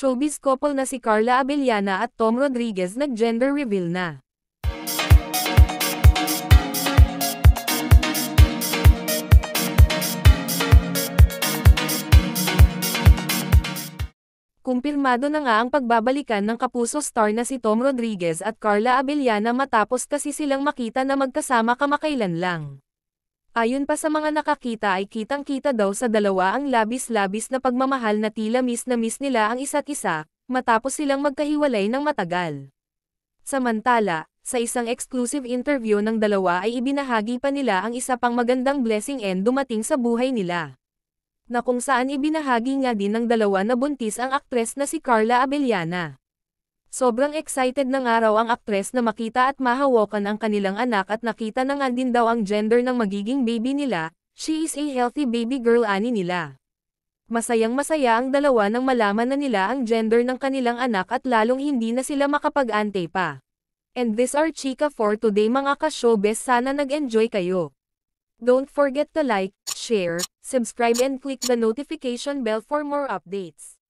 Showbiz couple na si Carla Abellana at Tom Rodriguez nag-gender reveal na. Kumpirmado na nga ang pagbabalikan ng kapuso star na si Tom Rodriguez at Carla Abellana matapos kasi silang makita na magkasama kamakailan lang. Ayon pa sa mga nakakita ay kitang-kita daw sa dalawa ang labis-labis na pagmamahal na tila miss na miss nila ang isa't isa, matapos silang magkahiwalay ng matagal. Samantala, sa isang exclusive interview ng dalawa ay ibinahagi pa nila ang isa pang magandang blessing end dumating sa buhay nila, na kung saan ibinahagi nga din ng dalawa na buntis ang aktres na si Carla Abellana. Sobrang excited na nga raw ang aktres na makita at mahawakan ang kanilang anak at nakita na nga din daw ang gender ng magiging baby nila. She is a healthy baby girl ani nila. Masayang-masaya ang dalawa nang malaman na nila ang gender ng kanilang anak at lalong hindi na sila makapag-ante pa. And this are chika for today mga ka-showbiz, sana nag-enjoy kayo. Don't forget to like, share, subscribe and click the notification bell for more updates.